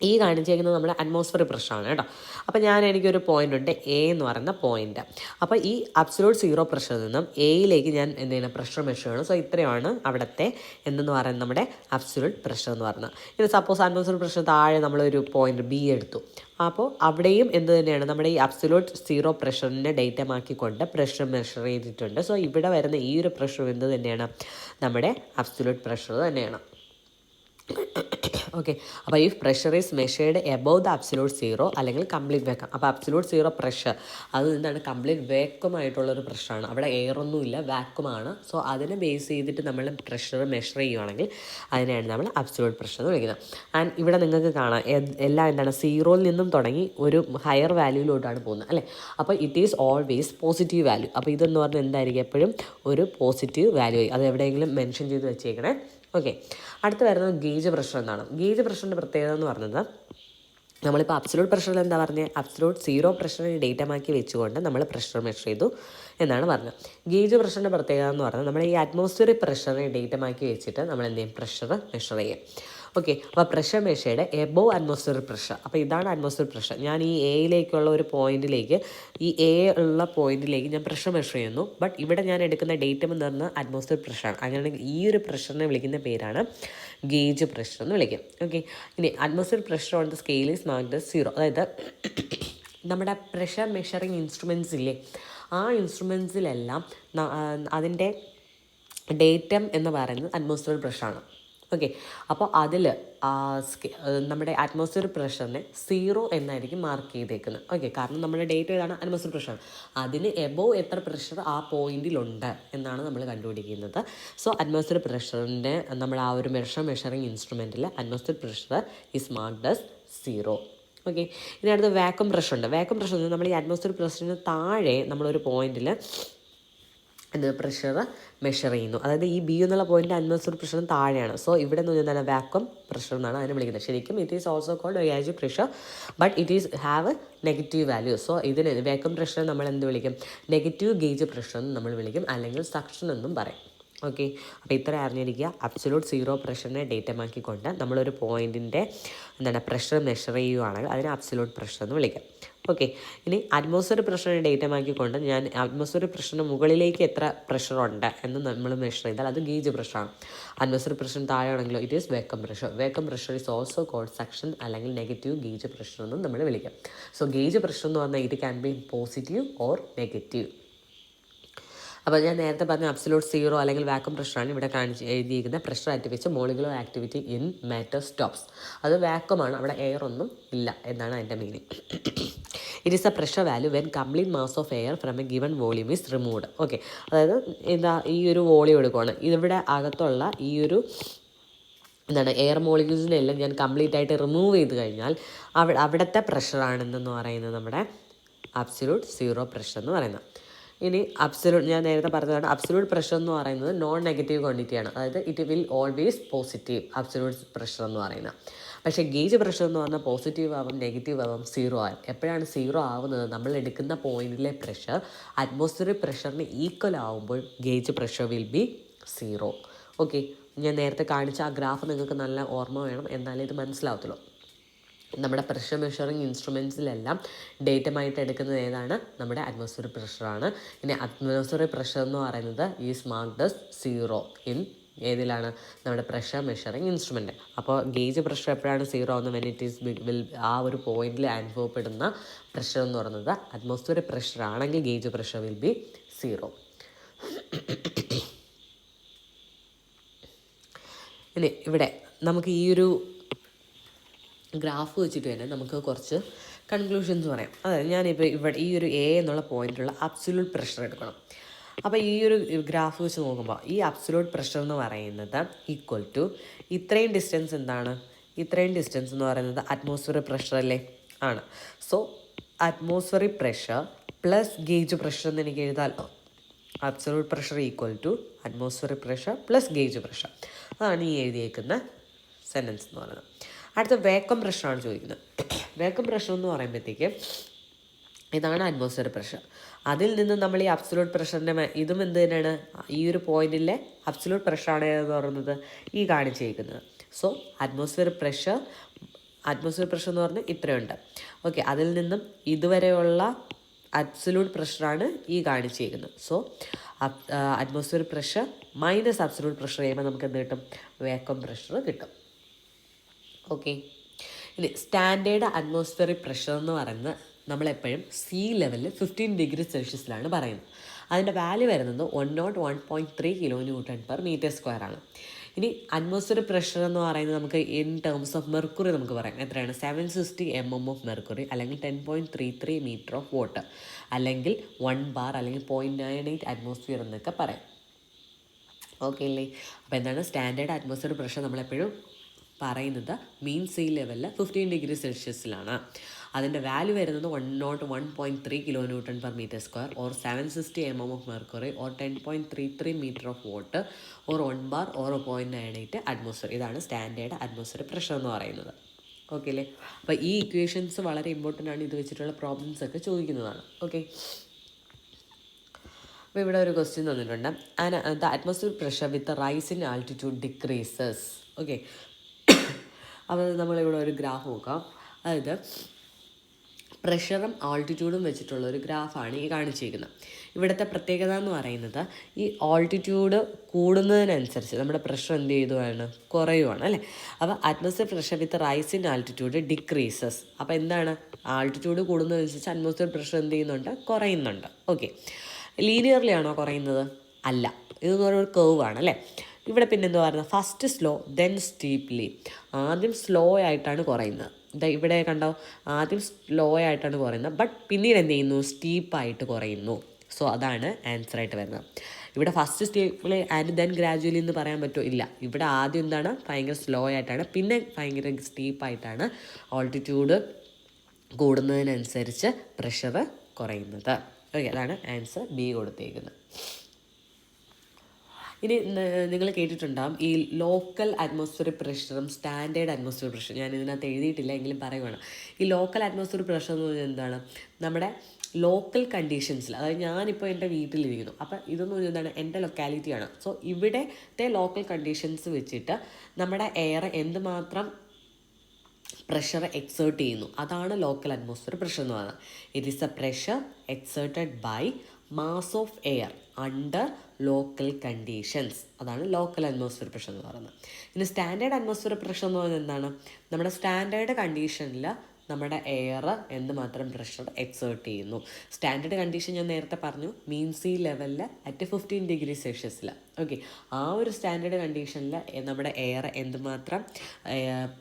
ഈ കാണിച്ചേക്കുന്നത് നമ്മുടെ അറ്റ്മോസ്ഫിയറിക് പ്രഷറാണ് കേട്ടോ. അപ്പോൾ എനിക്കൊരു പോയിൻ്റ് ഉണ്ട്, എ എന്ന് പറയുന്ന പോയിൻ്റ്. അപ്പോൾ ഈ അബ്സല്യൂട്ട് സീറോ പ്രഷറിൽ നിന്നും എയിലേക്ക് ഞാൻ എന്ത് ചെയ്യണം, പ്രഷർ മെഷർ ചെയ്യണം. സോ ഇത്രയാണ് അവിടുത്തെ എന്തെന്ന് പറയുന്നത് നമ്മുടെ അബ്സല്യൂട്ട് പ്രഷർ എന്ന് പറയുന്നത്. ഇത് സപ്പോസ് അറ്റ്മോസ്ഫിയറിക് പ്രഷർ താഴെ നമ്മളൊരു പോയിൻ്റ് ബി എടുത്തു. അപ്പോൾ അവിടെയും എന്ത് തന്നെയാണ്, നമ്മുടെ ഈ അബ്സല്യൂട്ട് സീറോ പ്രഷറിനെ ഡേറ്റമാക്കിക്കൊണ്ട് പ്രഷർ മെഷർ ചെയ്തിട്ടുണ്ട്. സോ ഇവിടെ വരുന്ന ഈ ഒരു പ്രഷർ എന്ത് തന്നെയാണ്, നമ്മുടെ അബ്സല്യൂട്ട് പ്രഷർ തന്നെയാണ്. ഓക്കെ, അപ്പോൾ ഈ pressure is measured above the absolute zero അല്ലെങ്കിൽ കംപ്ലീറ്റ് വേക്കം. അപ്പോൾ അബ്സല്യൂട്ട് സീറോ പ്രഷർ അത് എന്താണ്, കംപ്ലീറ്റ് വേക്കുമായിട്ടുള്ളൊരു പ്രഷറാണ്. അവിടെ എയറൊന്നുമില്ല, വാക്കുമാണ്. സോ അതിനെ ബേസ് ചെയ്തിട്ട് നമ്മൾ പ്രഷർ മെഷർ ചെയ്യുവാണെങ്കിൽ അതിനെയാണ് നമ്മൾ അബ്സല്യൂട്ട് പ്രഷർ എന്ന് വിളിക്കുന്നത്. ആൻഡ് ഇവിടെ നിങ്ങൾക്ക് കാണാം എല്ലാം എന്താണ്, സീറോയിൽ നിന്നും തുടങ്ങി ഒരു ഹയർ വാല്യൂയിലോട്ടാണ് പോകുന്നത് അല്ലേ. അപ്പോൾ it is always positive value. അപ്പോൾ ഇതെന്ന് പറഞ്ഞാൽ എന്തായിരിക്കും, എപ്പോഴും ഒരു പോസിറ്റീവ് വാല്യൂ. അത് എവിടെയെങ്കിലും മെൻഷൻ ചെയ്ത് വെച്ചേക്കണേ. ഓക്കെ, അടുത്ത് വരുന്നത് ഗേജ് പ്രഷർ എന്നാണ്. ഗേജ് പ്രഷറിൻ്റെ പ്രത്യേകത എന്ന് പറയുന്നത്, നമ്മളിപ്പോൾ അബ്സല്യൂട്ട് പ്രഷറിൽ എന്താ പറഞ്ഞത്, അബ്സല്യൂട്ട് സീറോ പ്രഷറിനെ ഡേറ്റമാക്കി വെച്ചുകൊണ്ട് നമ്മൾ പ്രഷർ മെഷർ ചെയ്തു എന്നാണ് പറഞ്ഞത്. ഗേജ് പ്രഷറിൻ്റെ പ്രത്യേകത എന്ന് പറഞ്ഞാൽ നമ്മൾ ഈ അറ്റ്മോസ്ഫിയറിക് പ്രഷറിനെ ഡേറ്റമാക്കി വെച്ചിട്ട് നമ്മൾ എന്ത് ചെയ്യും, പ്രഷർ മെഷർ ചെയ്യും. ഓക്കെ, അപ്പോൾ pressure measured above atmospheric pressure. അപ്പോൾ ഇതാണ് അറ്റ്മോസ്ഫിയറിക് പ്രഷർ. ഞാൻ ഈ എയിലേക്കുള്ള ഒരു പോയിന്റിലേക്ക്, ഈ എ ഉള്ള പോയിന്റിലേക്ക് ഞാൻ പ്രഷർ മെഷർ ചെയ്യുന്നു. ബട്ട് ഇവിടെ ഞാൻ എടുക്കുന്ന ഡേറ്റം എന്ന് പറഞ്ഞാൽ അറ്റ്മോസ്ഫിയറിക് പ്രഷറാണ്. അങ്ങനെയാണെങ്കിൽ ഈ ഒരു പ്രഷറിനെ വിളിക്കുന്ന പേരാണ് ഗേജ് പ്രഷർ എന്ന് വിളിക്കും. ഓക്കെ, ഇനി atmospheric pressure on the scale is marked zero. അതായത് നമ്മുടെ പ്രഷർ മെഷറിങ് ഇൻസ്ട്രുമെൻറ്റ്സ് ഇല്ലേ, ആ ഇൻസ്ട്രുമെൻറ്റ്സിലെല്ലാം അതിൻ്റെ ഡേറ്റം എന്ന് പറയുന്നത് അറ്റ്മോസ്ഫിയറിക് പ്രഷറാണ്. ഓക്കെ, അപ്പോൾ അതിൽ നമ്മുടെ അറ്റ്മോസ്ഫിയറിക് പ്രഷറിനെ സീറോ എന്നായിരിക്കും മാർക്ക് ചെയ്തേക്കുന്നത്. ഓക്കെ, കാരണം നമ്മുടെ ഡേറ്റ ഏതാണ്, അറ്റ്മോസ്ഫിയറിക് പ്രഷർ. അതിന് എബോവ് എത്ര പ്രഷർ ആ പോയിന്റിലുണ്ട് എന്നാണ് നമ്മൾ കണ്ടുപിടിക്കുന്നത്. സോ അറ്റ്മോസ്ഫിയറിക് പ്രഷറിൻ്റെ നമ്മൾ ആ ഒരു മെഷറിങ് ഇൻസ്ട്രുമെൻറ്റിൽ atmospheric pressure is marked as zero. Okay, ഇനി അടുത്ത് വാക്വം പ്രഷർ ഉണ്ട്. വാക്വം പ്രഷർ നമ്മൾ ഈ അറ്റ്മോസ്ഫിയറിക് പ്രഷറിന് താഴെ നമ്മളൊരു പോയിന്റിൽ പ്രഷർ മെഷർ ചെയ്യുന്നു. അതായത് ഈ ബി എന്നുള്ള പോയിൻ്റ് അറ്റ്മോസ്ഫിയറിക് പ്രഷറിന് താഴെയാണ്. സോ ഇവിടെ നിന്ന് എന്താണ്, വാക്വം പ്രഷർ എന്നാണ് അതിനെ വിളിക്കുന്നത്. ശരിക്കും it is also called reactive pressure, but it is have negative value. So ഇതിന് വാക്വം പ്രഷർ നമ്മൾ എന്ത് വിളിക്കും, നെഗറ്റീവ് ഗേജ് പ്രഷർ എന്ന് നമ്മൾ വിളിക്കും, അല്ലെങ്കിൽ സക്ഷൻ എന്നും പറയും. ഓക്കെ, അപ്പോൾ ഇത്ര അറിഞ്ഞിരിക്കുക. അബ്സല്യൂട്ട് സീറോ പ്രഷറിനെ ഡേറ്റമാക്കിക്കൊണ്ട് നമ്മളൊരു പോയിൻറ്റിൻ്റെ പ്രഷർ മെഷർ ചെയ്യുവാണെങ്കിൽ അതിനെ അബ്സല്യൂട്ട് പ്രഷർ എന്ന് വിളിക്കാം. ഓക്കെ, ഇനി അറ്റ്മോസ്ഫിയറിക് പ്രഷറിനെ ഡേറ്റമാക്കിക്കൊണ്ട് ഞാൻ അറ്റ്മോസ്ഫിയറിക് പ്രഷറിന് മുകളിലേക്ക് എത്ര പ്രഷറുണ്ട് എന്ന് നമ്മൾ മെഷർ ചെയ്താൽ അത് ഗേജ് പ്രഷറാണ്. അറ്റ്മോസ്ഫിയറിക് പ്രഷറിന് താഴെയാണെങ്കിലോ it is vacuum pressure. Vacuum pressure is also called suction അല്ലെങ്കിൽ നെഗറ്റീവ് ഗേജ് പ്രഷർ എന്നും നമ്മൾ വിളിക്കാം. സോ ഗേജ് പ്രഷർ എന്ന് പറഞ്ഞാൽ it can be positive or negative. അപ്പോൾ ഞാൻ നേരത്തെ പറഞ്ഞ അബ്സല്യൂട്ട് സീറോ അല്ലെങ്കിൽ വാക്വം പ്രഷറാണ് ഇവിടെ എഴുതിയിരിക്കുന്ന പ്രഷർ അറ്റ് വെച്ച് molecular activity in matter stops. അത് വാക്വമാണ്, അവിടെ എയർ ഒന്നും ഇല്ല എന്നാണ് അതിൻ്റെ meaning. It is a pressure value when complete mass of air from A given volume is removed. Okay, അതായത് ഈ ഒരു വോളിയം എടുക്കുകയാണ്, ഇതിവിടെ അകത്തുള്ള ഈ ഒരു എയർ മോളിക്യൂൾസിനെല്ലാം ഞാൻ കംപ്ലീറ്റ് ആയിട്ട് റിമൂവ് ചെയ്ത് കഴിഞ്ഞാൽ അവിടുത്തെ പ്രഷറാണെന്ന് പറയുന്നത് നമ്മുടെ അബ്സല്യൂട്ട് സീറോ പ്രഷർ എന്ന് പറയുന്നത്. ഇനി ഞാൻ നേരത്തെ പറഞ്ഞതാണ് അബ്സല്യൂട്ട് പ്രഷർ എന്ന് പറയുന്നത് നോൺ നെഗറ്റീവ് ക്വാണ്ടിറ്റിയാണ്. അതായത് it will always positive absolute pressure എന്ന് പറയുന്നത്. പക്ഷേ ഗേജ് പ്രഷർ എന്ന് പറഞ്ഞാൽ പോസിറ്റീവ് ആവും, നെഗറ്റീവ് ആവും, സീറോ ആവും. എപ്പോഴാണ് സീറോ ആവുന്നത്, നമ്മൾ എടുക്കുന്ന പോയിന്റിലെ പ്രഷർ അറ്റ്മോസ്ഫിയറിക് പ്രഷറിന് ഈക്വൽ ആവുമ്പോൾ gauge pressure will be zero. Okay, ഞാൻ നേരത്തെ കാണിച്ച ആ ഗ്രാഫ് നിങ്ങൾക്ക് നല്ല ഓർമ്മ വേണം, എന്നാലേ ഇത് മനസ്സിലാവത്തുള്ളൂ. നമ്മുടെ പ്രഷർ മെഷറിങ് ഇൻസ്ട്രുമെൻറ്റ്സിലെല്ലാം ഡേറ്റമായിട്ട് എടുക്കുന്നത് ഏതാണ്, നമ്മുടെ അറ്റ്മോസ്ഫിയറിക് പ്രഷറാണ്. ഇനി അറ്റ്മോസ്ഫിയറിക് പ്രഷർ എന്ന് പറയുന്നത് is marked as zero in ഏതിലാണ്, നമ്മുടെ പ്രഷർ മെഷറിങ് ഇൻസ്ട്രുമെൻറ്റ്. അപ്പോൾ ഗേജ് പ്രഷർ എപ്പോഴാണ് സീറോ ആവുന്നത്, വെൻ ഇറ്റ് ഈസ് ആ ഒരു പോയിന്റിൽ അനുഭവപ്പെടുന്ന പ്രഷർ എന്ന് പറയുന്നത് അറ്റ്മോസ്ഫിയറിക് പ്രഷർ ആണെങ്കിൽ gauge pressure will be zero. ഇനി ഇവിടെ നമുക്ക് ഈ ഒരു ഗ്രാഫ് വെച്ചിട്ട് തന്നെ നമുക്ക് കുറച്ച് കൺക്ലൂഷൻസ് പറയാം. അതായത് ഞാനിപ്പോൾ ഇവിടെ ഈ ഒരു എ എന്നുള്ള പോയിന്റിലുള്ള അബ്സല്യൂട്ട് പ്രഷർ എടുക്കണം. അപ്പോൾ ഈ ഒരു ഗ്രാഫ് വെച്ച് നോക്കുമ്പോൾ ഈ അബ്സൊല്യൂട്ട് പ്രഷർ എന്ന് പറയുന്നത് ഈക്വൽ ടു ഇത്രയും ഡിസ്റ്റൻസ് എന്താണ്, ഇത്രയും ഡിസ്റ്റൻസ് എന്ന് പറയുന്നത് അറ്റ്മോസ്ഫിയറിക് പ്രഷർ അല്ലേ ആണ്. So atmospheric pressure plus gauge pressure എന്ന് എനിക്ക് എഴുതാമല്ലോ. Absolute pressure equal to atmospheric pressure plus gauge pressure. അതാണ് ഈ എഴുതിയേക്കുന്ന സെൻറ്റൻസ് എന്ന് പറയുന്നത്. അടുത്ത വേക്കം പ്രഷറാണ് ചോദിക്കുന്നത്. വേക്കം പ്രഷർ എന്ന് പറയുമ്പോഴത്തേക്ക് ഇതാണ് അറ്റ്മോസ്ഫിയറിക് പ്രഷർ. അതിൽ നിന്ന് നമ്മൾ ഈ അബ്സൊല്യൂട്ട് പ്രഷറിൻ്റെ ഇതും എന്ത് തന്നെയാണ്, ഈ ഒരു പോയിന്റിലെ അബ്സൊല്യൂട്ട് പ്രഷറാണ് എന്ന് പറയുന്നത് ഈ കാണിച്ചേക്കുന്നത്. സോ അറ്റ്മോസ്ഫിയറിക് പ്രഷർ എന്ന് പറഞ്ഞാൽ ഇത്രയുണ്ട്. ഓക്കെ, അതിൽ നിന്നും ഇതുവരെയുള്ള അബ്സൊല്യൂട്ട് പ്രഷറാണ് ഈ കാണിച്ചേക്കുന്നത്. So atmospheric pressure minus absolute pressure ചെയ്യുമ്പോൾ നമുക്ക് എന്ത് കിട്ടും, വേക്കം പ്രഷർ കിട്ടും. ഓക്കെ, ഇനി സ്റ്റാൻഡേർഡ് അറ്റ്മോസ്ഫിയറിക് പ്രഷർ എന്ന് പറയുന്നത് നമ്മളെപ്പോഴും സീ ലെവലിൽ 15 ഡിഗ്രി സെൽഷ്യസിലാണ് പറയുന്നത്. അതിൻ്റെ വാല്യൂ വരുന്നത് 101.3 kN/m². ആണ്. ഇനി അറ്റ്മോസ്ഫിയറിക് പ്രഷർ എന്ന് പറയുന്നത് നമുക്ക് ഇൻ ടേംസ് ഓഫ് മെർക്കുറി നമുക്ക് പറയാം. എത്രയാണ്, 760 mm ഓഫ് മെർക്കുറി, അല്ലെങ്കിൽ 10.33 മീറ്റർ ഓഫ് വാട്ടർ, അല്ലെങ്കിൽ 1 ബാർ, അല്ലെങ്കിൽ 0.98 അറ്റ്മോസ്ഫിയർ എന്നൊക്കെ പറയാം. ഓക്കെ അല്ലേ. അപ്പോൾ എന്താണ് സ്റ്റാൻഡേർഡ് അറ്റ്മോസ്ഫിയറിക് പ്രഷർ നമ്മളെപ്പോഴും പറയുന്നത് മീൻ സീ ലെവലിൽ 15 ഡിഗ്രി സെൽഷ്യസിലാണ്. അതിൻ്റെ വാല്യൂ വരുന്നത് 101.3 kN/m², or 760 mm of mercury, or 10.33 metre of water, or 1 bar, or 0.98 atmosphere. ഇതാണ് സ്റ്റാൻഡേർഡ് അറ്റ്മോസ്ഫിയറിക് പ്രഷർ എന്ന് പറയുന്നത്. ഓക്കെ അല്ലേ. അപ്പോൾ ഈ ഇക്വേഷൻസ് വളരെ ഇമ്പോർട്ടൻ്റ് ആണ്. ഇത് വെച്ചിട്ടുള്ള പ്രോബ്ലംസ് ഒക്കെ ചോദിക്കുന്നതാണ്. ഓക്കെ, അപ്പോൾ ഇവിടെ ഒരു ക്വസ്റ്റ്യൻ തന്നിട്ടുണ്ട്. The atmospheric pressure with rice in altitude decreases. Okay, അപ്പോൾ നമ്മളിവിടെ ഒരു ഗ്രാഫ് നോക്കാം. അതായത് പ്രഷറും ആൾട്ടിറ്റ്യൂഡും വെച്ചിട്ടുള്ള ഒരു ഗ്രാഫാണ് ഈ കാണിച്ചിരിക്കുന്നത്. ഇവിടുത്തെ പ്രത്യേകത എന്ന് പറയുന്നത് ഈ ആൾട്ടിറ്റ്യൂഡ് കൂടുന്നതിനനുസരിച്ച് നമ്മുടെ പ്രഷർ എന്ത് ചെയ്തുവാണ്, കുറയുവാണ് അല്ലേ. അപ്പോൾ atmosphere pressure with rice in altitude decreases. അപ്പോൾ എന്താണ്, ആൾട്ടിറ്റ്യൂഡ് കൂടുന്നതനുസരിച്ച് അറ്റ്മോസ്ഫിയർ പ്രഷർ എന്ത് ചെയ്യുന്നുണ്ട്, കുറയുന്നുണ്ട്. ഓക്കെ, ലീനിയർലി ആണോ കുറയുന്നത്? അല്ല, ഇതെന്ന് പറയുന്ന ഒരു കേർവാണ് അല്ലേ. ഇവിടെ പിന്നെ എന്താ പറയുന്നത്, ഫസ്റ്റ് സ്ലോ ദെൻ സ്റ്റീപ്ലി. ആദ്യം സ്ലോ ആയിട്ടാണ് കുറയുന്നത്. ഇവിടെ കണ്ടോ, ആദ്യം സ്ലോ ആയിട്ടാണ് കുറയുന്നത്, ബട്ട് പിന്നീട് എന്ത് ചെയ്യുന്നു, സ്റ്റീപ്പായിട്ട് കുറയുന്നു. സോ അതാണ് ആൻസറായിട്ട് വരുന്നത്. ഇവിടെ first steeply and then gradually എന്ന് പറയാൻ പറ്റുമോ? ഇല്ല. ഇവിടെ ആദ്യം എന്താണ്, ഭയങ്കര സ്ലോ ആയിട്ടാണ്, പിന്നെ ഭയങ്കര സ്റ്റീപ്പായിട്ടാണ് ആൾട്ടിറ്റ്യൂഡ് കൂടുന്നതിനനുസരിച്ച് പ്രഷർ കുറയുന്നത്. ഓക്കെ, അതാണ് ആൻസർ ബി കൊടുത്തേക്കുന്നത്. ഇനി നിങ്ങൾ കേട്ടിട്ടുണ്ടാകും ഈ ലോക്കൽ അറ്റ്മോസ്ഫിയറിക് പ്രഷറും സ്റ്റാൻഡേർഡ് അറ്റ്മോസ്ഫിയറിക് പ്രഷർ. ഞാൻ ഇതിനകത്ത് എഴുതിയിട്ടില്ല, എങ്കിലും പറയുവാണ്. ഈ ലോക്കൽ അറ്റ്മോസ്ഫിയറിക് പ്രഷർ എന്ന് പറഞ്ഞാൽ എന്താണ്, നമ്മുടെ ലോക്കൽ കണ്ടീഷൻസിൽ, അതായത് ഞാനിപ്പോൾ എൻ്റെ വീട്ടിലിരിക്കുന്നു, അപ്പോൾ ഇതെന്ന് പറഞ്ഞാൽ എന്താണ്, എൻ്റെ ലൊക്കാലിറ്റിയാണ്. സോ ഇവിടത്തെ ലോക്കൽ കണ്ടീഷൻസ് വെച്ചിട്ട് നമ്മുടെ എയർ എന്തുമാത്രം പ്രഷർ എക്സേർട്ട് ചെയ്യുന്നു, അതാണ് ലോക്കൽ അറ്റ്മോസ്ഫിയർ പ്രഷർ എന്ന് പറയുന്നത്. It is a pressure exerted by mass of air under local conditions. അതാണ് ലോക്കൽ അറ്റ്മോസ്ഫിയർ പ്രഷർ എന്ന് പറയുന്നത്. ഇനി സ്റ്റാൻഡേർഡ് അറ്റ്മോസ്ഫിയർ പ്രഷർ എന്ന് പറയുന്നത് എന്താണ്, നമ്മുടെ സ്റ്റാൻഡേർഡ് കണ്ടീഷനിൽ നമ്മുടെ എയർ എന്തുമാത്രം പ്രഷർ എക്സേർട്ട് ചെയ്യുന്നു. സ്റ്റാൻഡേർഡ് കണ്ടീഷൻ ഞാൻ നേരത്തെ പറഞ്ഞു, മീൻ സീ ലെവലിൽ അറ്റ് 15 ഡിഗ്രി സെൽഷ്യസിൽ. ഓക്കെ, ആ ഒരു സ്റ്റാൻഡേർഡ് കണ്ടീഷനിൽ നമ്മുടെ എയർ എന്തുമാത്രം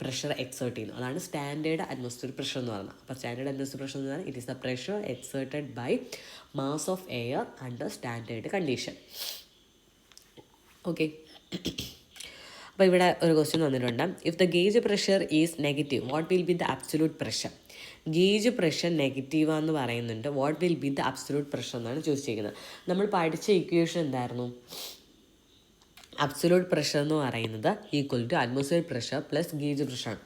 പ്രഷർ എക്സേർട്ട് ചെയ്യുന്നു, അതാണ് സ്റ്റാൻഡേർഡ് അറ്റ്മോസ്ഫിയർ പ്രഷർ എന്ന് പറയുന്നത്. അപ്പോൾ സ്റ്റാൻഡേർഡ് അറ്റ്മോസ്ഫിയർ പ്രഷർ എന്ന് പറഞ്ഞാൽ it is the pressure exerted by mass of air under standard condition. Okay, അപ്പോൾ ഇവിടെ ഒരു ക്വസ്റ്റ്യൻ തന്നിട്ടുണ്ട്. If the gauge pressure is negative what will be the absolute pressure. Gauge pressure നെഗറ്റീവാന്ന് പറയുന്നുണ്ട്, what will be the absolute pressure എന്നാണ് ചോദിച്ചിരിക്കുന്നത്. നമ്മൾ പഠിച്ച ഇക്വേഷൻ എന്തായിരുന്നു, അബ്സൊല്യൂട്ട് പ്രഷർ എന്ന് പറയുന്നത് equal to atmosphere pressure plus gauge pressure.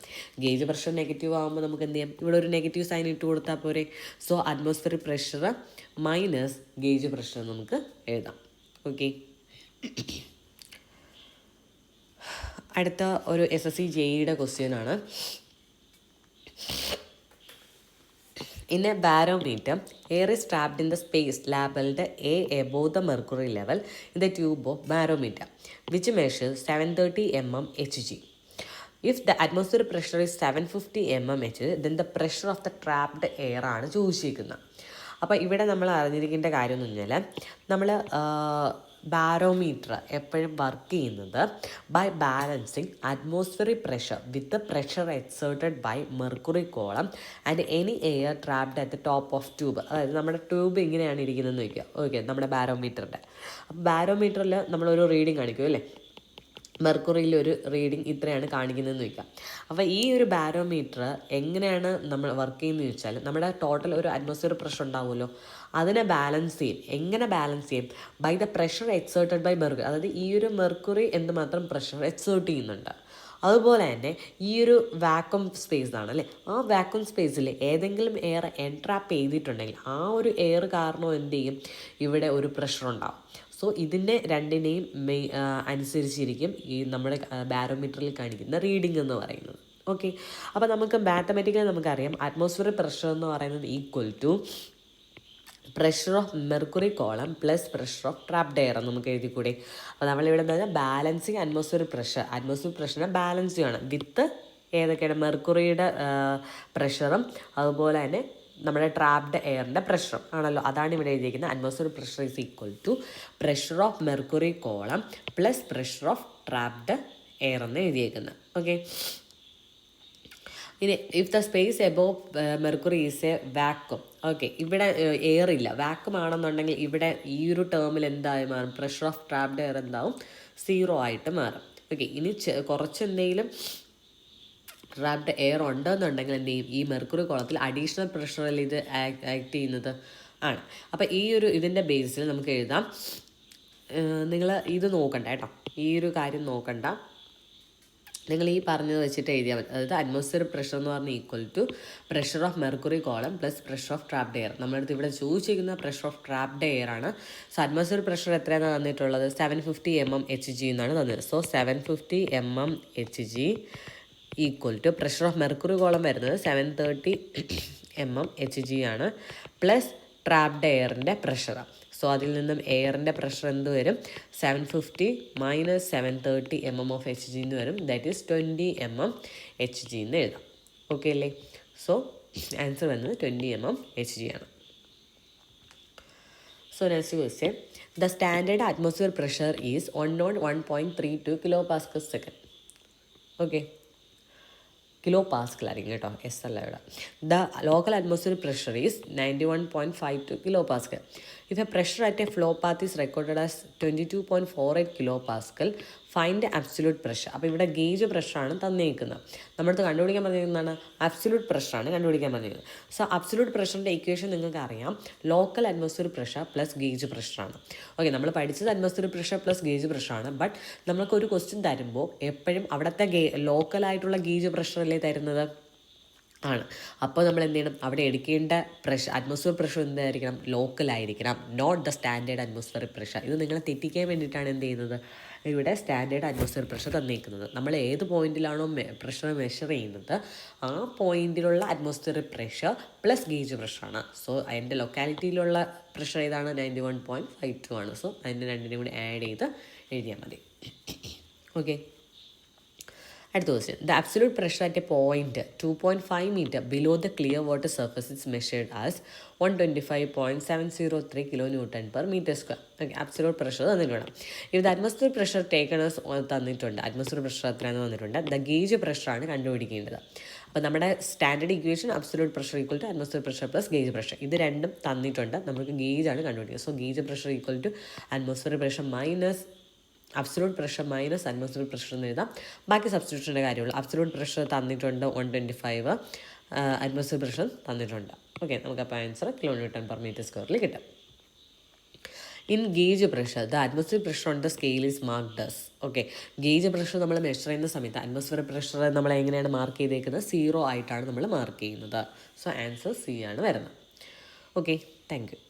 Gauge pressure negative ആകുമ്പോൾ നമുക്ക് എന്ത് ചെയ്യാം, ഇവിടെ ഒരു നെഗറ്റീവ് സൈൻ ഇട്ട് കൊടുത്താൽ പോരെ. So atmosphere pressure minus gauge pressure നമുക്ക് എഴുതാം. ഓക്കെ, അടുത്ത ഒരു SSC JEEയുടെ ക്വസ്റ്റ്യനാണ്. In a barometer, air is trapped in the space labeled A above the mercury level in the tube of barometer, which measures 730 mm Hg. If the atmospheric pressure is 750 mm Hg, then the pressure of the trapped air ആണ് ചോദിച്ചിരിക്കുന്നത്. അപ്പോൾ ഇവിടെ നമ്മൾ അറിഞ്ഞിരിക്കേണ്ട കാര്യം എന്ന് പറഞ്ഞാൽ, നമ്മൾ ബാരോമീറ്റർ എപ്പോഴും വർക്ക് ചെയ്യുന്നത് by balancing atmospheric pressure with pressure exerted by mercury column and any air trapped at the top of tube. അതായത് നമ്മുടെ ട്യൂബ് ഇങ്ങനെയാണ് ഇരിക്കുന്നതെന്ന് വയ്ക്കുക. ഓക്കെ, നമ്മുടെ ബാരോമീറ്ററിൻ്റെ. അപ്പോൾ ബാരോമീറ്ററിൽ നമ്മളൊരു റീഡിങ് കാണിക്കും അല്ലേ, മെർക്കുറിയിൽ ഒരു റീഡിങ് ഇത്രയാണ് കാണിക്കുന്നതെന്ന് വയ്ക്കാം. അപ്പോൾ ഈ ഒരു ബാരോമീറ്റർ എങ്ങനെയാണ് നമ്മൾ വർക്ക് ചെയ്യുന്നത് ചോദിച്ചാൽ, നമ്മുടെ ടോട്ടൽ ഒരു അറ്റ്മോസ്ഫിയർ പ്രഷർ ഉണ്ടാവുമല്ലോ, അതിനെ ബാലൻസ് ചെയ്യും. എങ്ങനെ ബാലൻസ് ചെയ്യും? By the pressure exerted by mercury. അതായത് ഈ ഒരു മെർക്കുറി എന്തുമാത്രം പ്രഷർ എക്സേർട്ട് ചെയ്യുന്നുണ്ട്. അതുപോലെ തന്നെ ഈ ഒരു വാക്വം സ്പേസ് ആണ് അല്ലേ, ആ വാക്വം സ്പേസിൽ ഏതെങ്കിലും എയർ എൻട്രാപ്പ് ചെയ്തിട്ടുണ്ടെങ്കിൽ ആ ഒരു എയർ കാരണം എന്ത് ചെയ്യും, ഇവിടെ ഒരു പ്രഷർ ഉണ്ടാവും. സോ ഇതിൻ്റെ രണ്ടിനെയും അനുസരിച്ചിരിക്കും ഈ നമ്മുടെ ബാരോമീറ്ററിൽ കാണിക്കുന്ന റീഡിംഗ് എന്ന് പറയുന്നത്. ഓക്കെ, അപ്പോൾ നമുക്ക് മാത്തമാറ്റിക്കലി നമുക്കറിയാം അറ്റ്മോസ്ഫിയറിക് പ്രഷർ എന്ന് പറയുന്നത് equal to pressure of mercury column plus pressure of trapped air നമുക്ക് എഴുതിക്കൂടെ. അപ്പോൾ നമ്മളിവിടെ എന്താ പറയുക, ബാലൻസിങ് അറ്റ്മോസ്ഫിയറിക് പ്രഷറിനെ ബാലൻസ് ചെയ്യണം വിത്ത് ഏതൊക്കെയാണ്, മെർക്കുറിയുടെ പ്രഷറും അതുപോലെ തന്നെ നമ്മുടെ ട്രാപ്ഡ് എയറിൻ്റെ പ്രഷറും ആണല്ലോ. അതാണ് ഇവിടെ എഴുതിയിരിക്കുന്നത്. Atmospheric pressure is equal to pressure of mercury column plus pressure of trapped air എന്ന് എഴുതിയേക്കുന്നത്. ഓക്കെ, ഇനി if the space above mercury is a vacuum. Okay, ഇവിടെ എയർ ഇല്ല, വാക്വം ആണെന്നുണ്ടെങ്കിൽ ഇവിടെ ഈ ഒരു ടേമിൽ എന്തായി മാറും, പ്രഷർ ഓഫ് ട്രാപ്ഡ് എയർ എന്താവും, 0 ആയിട്ട് മാറും. ഓക്കെ, ഇനി കുറച്ച് എന്തെങ്കിലും ട്രാപ്ഡ് എയർ ഉണ്ടെന്നുണ്ടെങ്കിൽ എന്ത് ചെയ്യും, ഈ മെർക്കുറി കോളത്തിൽ അഡീഷണൽ പ്രഷറിൽ ഇത് ആക്ട് ചെയ്യുന്നത് ആണ്. അപ്പോൾ ഈ ഒരു ഇതിൻ്റെ ബേസിൽ നമുക്ക് എഴുതാം, നിങ്ങൾ ഇത് നോക്കണ്ട കേട്ടോ, ഈ ഒരു കാര്യം നോക്കണ്ട, നിങ്ങൾ ഈ പറഞ്ഞത് വെച്ചിട്ട് എഴുതിയാൽ മതി. അതായത് അറ്റ്മോസ്ഫിയറിക് പ്രഷർ എന്ന് പറഞ്ഞാൽ equal to pressure of mercury column plus pressure of trapped air. നമ്മളടുത്ത് ഇവിടെ ചോദിച്ചിരിക്കുന്ന പ്രഷർ ഓഫ് ട്രാപ്ഡ് എയർ ആണ്. സോ അറ്റ്മോസ്ഫിയറിക് പ്രഷർ എത്രയാണ് തന്നിട്ടുള്ളത്, 750 mmHg എന്നാണ് തന്നത്. So 750 mmHg equal to pressure of mercury column വരുന്നത് 730 mmHg ആണ്, പ്ലസ് ട്രാപ്ഡ് എയറിൻ്റെ പ്രഷർ. സോ അതിൽ നിന്നും എയറിൻ്റെ പ്രഷർ എന്ത് വരും, 750 മൈനസ് 730 mmHg എന്ന് വരും. ദാറ്റ് ഈസ് 20 mmHg എന്ന് എഴുതാം. ഓക്കെ അല്ലേ? സോ ആൻസർ വരുന്നത് 20 mmHg ആണ്. So next question, the standard atmosphere pressure is 101.32 kPa/s. Okay, kilo Pascal ആയിരിക്കും കേട്ടോ, എസ് അല്ല ഇവിടെ. The local atmosphere pressure is 91.52 kPa. If A pressure at A flow path is recorded as 22.48 kPa, find absolute pressure. അപ്പോൾ ഇവിടെ gauge പ്രഷറാണ് തന്നേക്കുന്നത്. നമ്മളടുത്ത് കണ്ടുപിടിക്കാൻ പറഞ്ഞിരിക്കുന്നതാണ് absolute പ്രഷറാണ് കണ്ടുപിടിക്കാൻ പറഞ്ഞിരിക്കുന്നത്. സോ അബ്സല്യൂട്ട് പ്രഷറിൻ്റെ ഇക്വേഷൻ നിങ്ങൾക്ക് അറിയാം, local atmosphere pressure plus gauge പ്രഷറാണ്. ഓക്കെ, നമ്മൾ പഠിച്ചത് അറ്റ്മോസ്ഫിയർ പ്രഷർ പ്ലസ് ഗേജ് പ്രഷറാണ്. ബട്ട് നമുക്കൊരു ക്വസ്റ്റ്യൻ തരുമ്പോൾ എപ്പോഴും അവിടുത്തെ ലോക്കലായിട്ടുള്ള ഗേജ് പ്രഷറല്ലേ തരുന്നത് ആണ്. അപ്പോൾ നമ്മൾ എന്ത് ചെയ്യണം, അവിടെ എടുക്കേണ്ട പ്രഷർ അറ്റ്മോസ്ഫിയർ പ്രഷർ എന്തായിരിക്കണം, ലോക്കലായിരിക്കണം, not the standard atmospheric pressure. ഇത് നിങ്ങളെ തെറ്റിക്കാൻ വേണ്ടിയിട്ടാണ് എന്ത് ചെയ്യുന്നത്, ഇവിടെ സ്റ്റാൻഡേർഡ് അറ്റ്മോസ്ഫിയർ പ്രഷർ തന്നിരിക്കുന്നത്. നമ്മൾ ഏത് പോയിന്റിലാണോ പ്രഷർ മെഷർ ചെയ്യുന്നത് ആ പോയിന്റിലുള്ള അറ്റ്മോസ്ഫിയറിക് പ്രഷർ പ്ലസ് ഗേജ് പ്രഷറാണ്. സോ അതിൻ്റെ ലൊക്കാലിറ്റിയിലുള്ള പ്രഷർ ഏതാണ്, 91.52 ആണ്. സോ അതിൻ്റെ രണ്ടിനും കൂടി ആഡ് ചെയ്ത് എഴുതിയാൽ മതി. ഓക്കെ, അടുത്ത question, the absolute pressure at A point 2.5 meter below the clear water surface is measured as 125.703 kN/m². Okay, absolute pressure തന്നിട്ടുണ്ട്. ഇഫ് ദ അറ്റ്മോസ്ഫിയർ പ്രഷർ ടേക്കണേഴ്സ് തന്നിട്ടുണ്ട്, അറ്റ്മോസ്ഫിയർ പ്രഷർ എത്രയാണെന്ന് തന്നിട്ടുണ്ട്. ദ ഗേജ് പ്രഷറാണ് കണ്ടുപിടിക്കേണ്ടത്. അപ്പോൾ നമ്മുടെ standard equation absolute pressure equal to atmosphere pressure plus gauge pressure, ഇത് രണ്ടും തന്നിട്ടുണ്ട്. നമുക്ക് ഗേജാണ് കണ്ടുപിടിക്കുന്നത്. So gauge pressure equal to atmosphere pressure minus absolute pressure minus atmosphere pressure എന്ന് എഴുതാം. ബാക്കി സബ്സ്റ്റിറ്റ്യൂഷൻ്റെ കാര്യമുള്ളൂ. അബ്സല്യൂട്ട് പ്രഷർ തന്നിട്ടുണ്ട് 125, അറ്റ്മോസ്ഫിയർ പ്രഷർ തന്നിട്ടുണ്ട്. ഓക്കെ, നമുക്കപ്പോൾ ആൻസർ kN/m² കിട്ടും. In gauge pressure the atmosphere pressure on the scale is marked as. Okay, gauge pressure നമ്മൾ മെഷർ ചെയ്യുന്ന സമയത്ത് അറ്റ്മോസ്ഫിയർ പ്രഷർ നമ്മൾ എങ്ങനെയാണ് മാർക്ക് ചെയ്തേക്കുന്നത്, 0 ആയിട്ടാണ് നമ്മൾ മാർക്ക് ചെയ്യുന്നത്. സോ ആൻസർ C ആണ് വരുന്നത്. Okay, thank you.